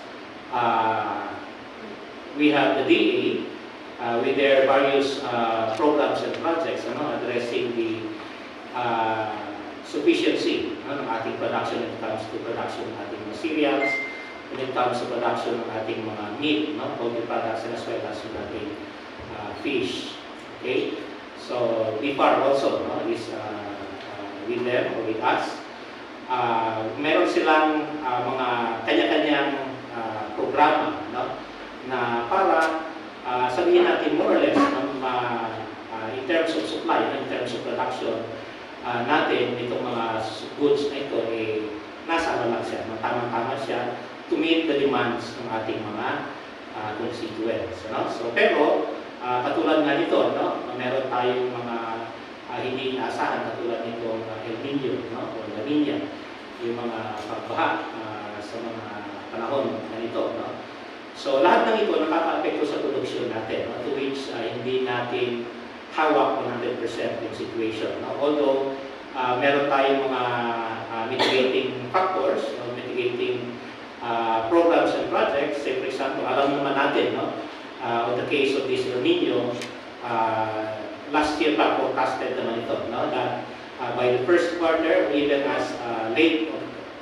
C: we have the DA with their various programs and projects addressing the sufficiency ng ating production when it comes to production ng ating mga cereals, when it comes to production ng ating mga meat, poultry products, and as well as yung ating fish. Okay? So, BIFAR also is with them or with us. Meron silang mga kanya-kanyang programa, no? Na para sabihin natin more or less in terms of supply, in terms of production natin, itong mga goods na ito, nasa lang siya, tama-tama siya to meet the demands ng ating mga constituents. No? So, pero, katulad nga nito, no? Meron tayong mga hindi inaasahan, katulad nito 𝐿𝐁𝐸, no? O La Niña, yung mga pagbaha sa mga panahon na ito. No? So, lahat ng ito nakaka-apekto sa produksyon natin, no? To which hindi natin hawak 100% yung situation. No? Although, meron tayong mga mitigating factors, no? Mitigating programs and projects. Say, for example, alam naman natin, no? On the case of this El Nino, last year pa forecasted naman ito, no? That by the first quarter, or even as late of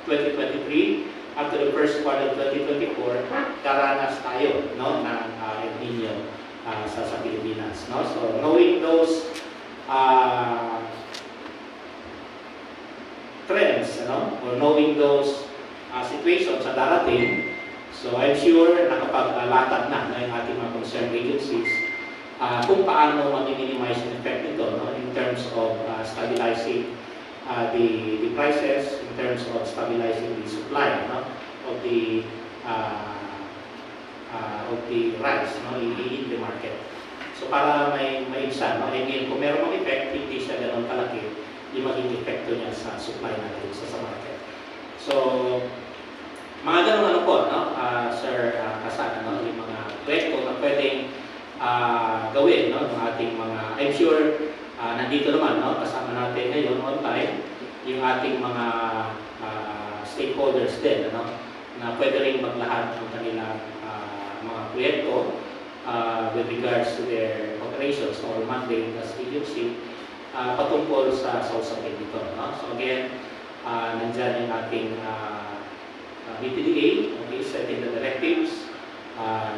C: 2023, up to the first quarter of 2024, daranas tayo, no? Ng El Nino sa Pilipinas. No? So, knowing those trends, no? Or knowing those situations sa darating, so I'm sure nakapaglatag na yung ating mga concerned agencies kung paano ma-minimize yung effect nito, no? In terms of stabilizing the prices, in terms of stabilizing the supply, no? Of the rice, no? In the market. So para may maibsan, no? I mean, kung meron mga effect, hindi siya ganun kalaki yung maging epekto niya sa supply natin sa market. So, mga ganun ano po, no? Sir Kasana, no? Yung mga proyekto na pwedeng gawin, no? Ng ating mga, I'm sure, nandito naman, no? Kasama natin ngayon on time, yung ating mga stakeholders din, no? Na pwede rin maglahad ng kanilang mga proyekto with regards to their operations or mandate as agency patungkol sa usapin dito. No? So again, nandyan yung ating BPDA, okay, setting the directives,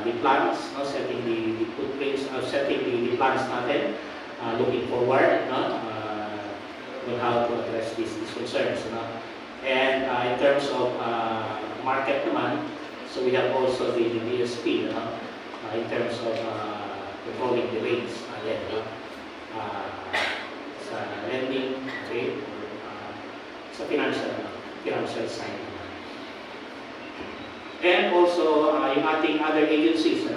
C: the plans, no? Setting the footprints, setting the plans natin, looking forward, no? On how to address these concerns. No? And in terms of market naman, so we have also the DSP, no? In terms of controlling the rates, sa lending, okay, sa financial side. And also, yung ating other agencies,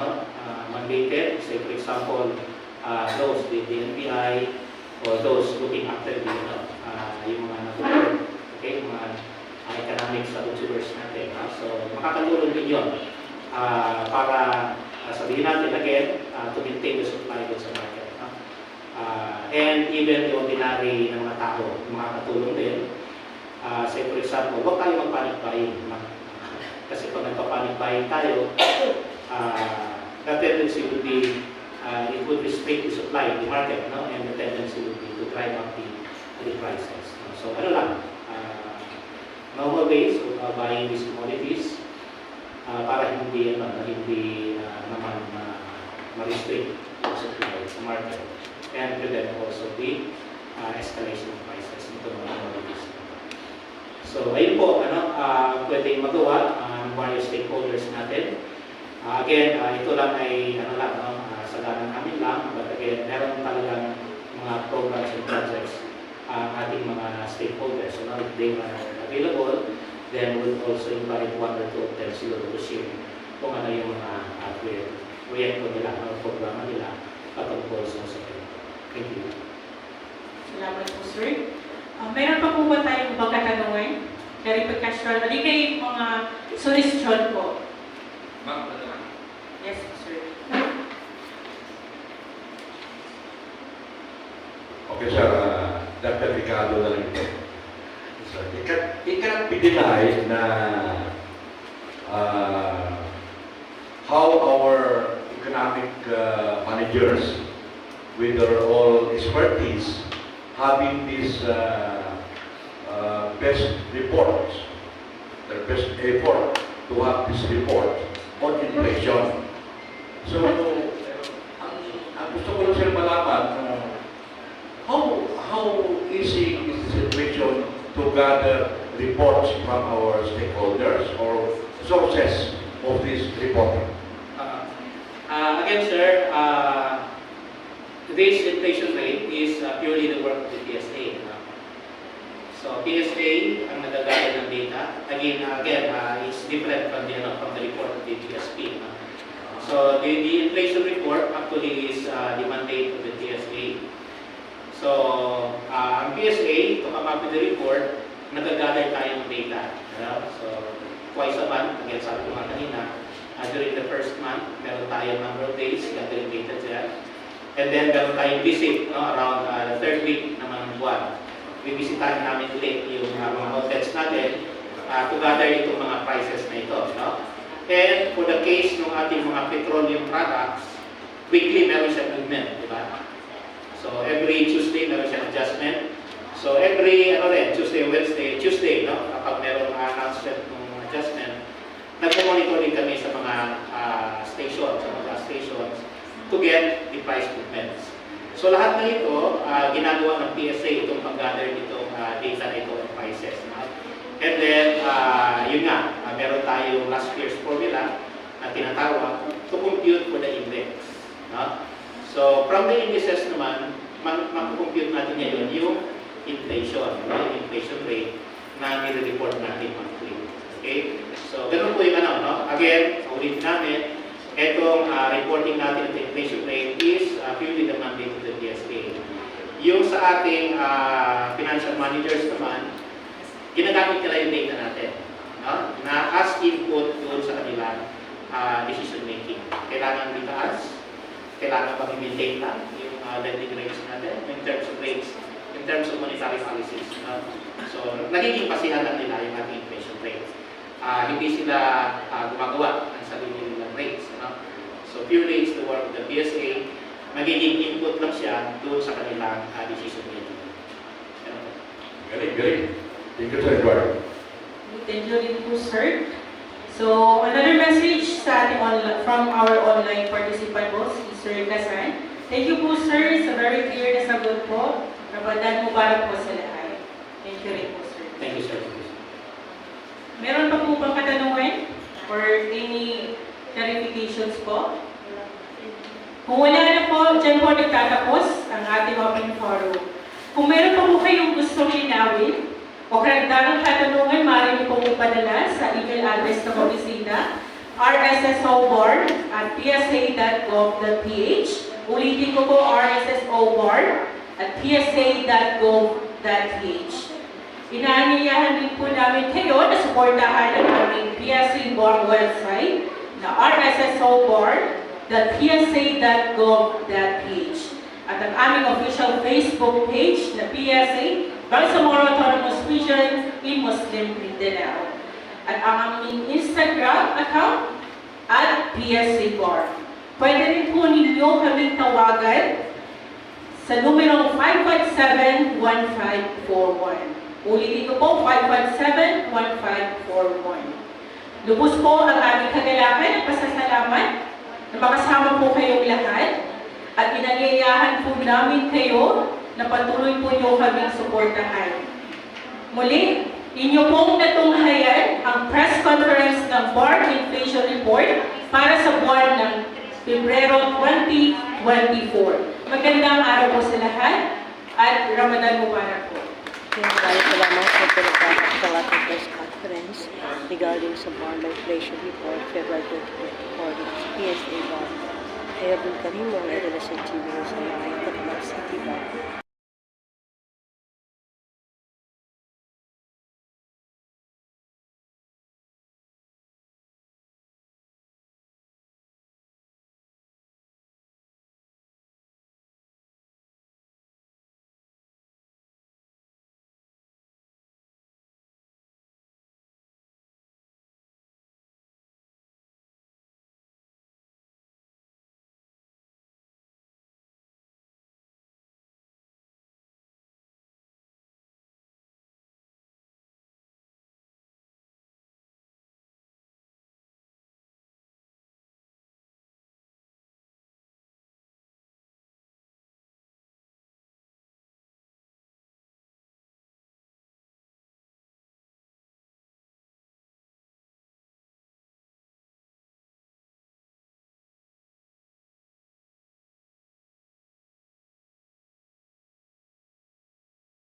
C: mandated, say for example, those, the NBI, or those looking after the, yung mga natutunan, okay, mga economic saboteurs natin. So, makakatulong din yun para sabihin natin again, to maintain the supply sa market. And even the ordinary ng mga tao, makakatulong din. Say for example, huwag tayo mag-panic buying. Kasi pag nagpa-panic buying tayo, the tendency would be, it would restrict the supply in the market, no? And the tendency would be to drive up the prices. So ano lang, normal ways of buying these commodities para hindi naman ma-restrict the supply sa market and prevent also the escalation of prices nito mga commodities. So ayun po, pwedeng magawa ng various stakeholders natin. Again, ito lang ay sagana namin lang, but again, meron talagang mga programs and projects ating mga stakeholders. So, if they are available, then we'll also invite one or two of them siguro to share kung ano yung mga proyekto nila, programa nila patungkol sa usapin. Thank you.
A: Salamat po, sir. Meron pa po ba tayong ibang katanungan? Very casual. Hindi kayo mga suggestion po.
H: Ma'am,
A: Yes, sir.
E: Okay, sir. Dr. Ricardo na lang ito. So, it cannot be denied na how our economic managers, with their all expertise, having this best report, their best effort to have this report on inflation. So, ang gusto ko lang sila malaman, how easy is the situation to gather reports from our stakeholders or sources of this reporting?
C: Again, sir, this inflation rate is purely the work of the PSA. So PSA ang nagagather ng data. Again, is different from the report of the GSP. So the inflation report actually is the mandate of the PSA. So ang PSA, to come up with the report, nagagather tayo ng data. So twice a month, again sabi ko nga kanina, during the first month, meron tayong number of days, gathering data dyan. And then meron tayong visit around the third week naman ng buwan. Bibisitahin namin ulit yung mga outlets natin to gather itong mga prices na ito. And for the case ng ating mga petroleum products, weekly meron siyang movement, di ba? So every Tuesday meron siyang adjustment. So every Tuesday, Wednesday, Tuesday, kapag meron announcement ng adjustment, nag-monitoring kami sa mga stations, sa mga gas stations to get the price movements. So lahat na ito, ginagawa ng PSA itong pag-gather nitong data na ito ng prices. And then, yun nga, meron tayong last year's formula na tinatawag to compute for the index. So from the indices naman, mag-compute natin ngayon yung inflation, yung inflation rate na nire-report natin monthly. Okay? So, ganun po yung Again, ulit namin, itong reporting natin ng inflation rate is purely the mandate of the PSA. Yung sa ating financial managers naman, ginagamit nila yung data natin na as input doon sa kanilang decision making. Kailangan itaas, kailangan pang i-maintain lang yung lending rates natin in terms of rates, in terms of monetary policies. So, nagiging pasihan lang nila yung ating inflation rate. Hindi sila gumagawa ng sarili nilang rates. So purely it's the work of the PSA, magiging input lang siya doon sa kanilang decision making.
E: Galing. Thank you, Sir Edward.
A: Thank you rin po, sir. So, another message sa ating from our online participant po, si Sir Kasan. Thank you po, sir, sa very clear na sagot po. Ramadan Mubarak po sa lahat. Thank you rin po, sir.
C: Thank you, sir.
A: Meron pa po bang katanungan or any clarifications po? Kung wala na po, dyan po nagtatapos ang ating open forum. Kung meron pa po kayong gustong linawin o karagdagang katanungan, maaari niyo pong ipadala sa email address ng opisina rsso.bar@psa.gov.ph. Ulitin ko po, rsso.bar@psa.gov.ph. Inaanyayahan din po namin kayo na suportahan ang aming PSA Bar website na rsso.bar.psa.gov.ph at ang aming official Facebook page na PSA Bangsamoro Autonomous Region in Muslim Mindanao at ang aming Instagram account at PSA Bar. Pwede rin po ninyo kaming tawagan sa numero 557-1541. Ulitin ko po, 517-1541. Lubos po ang aming kagalakan at pasasalamat na makasama po kayong lahat at inanyayahan po namin kayo na patuloy po nyo kaming suportahan. Muli, inyo pong natunghayan ang press conference ng BAR Inflation Report para sa buwan ng Pebrero 2024. Magandang araw po sa lahat at Ramadan Mubarak po.
H: Maraming salamat sa pinagkakap sa ating press conference regarding sa bond inflation report February 2024 dito sa PSA Bar. Kaya Abdul Karim, mga ito na sa TV sa mga City Bar.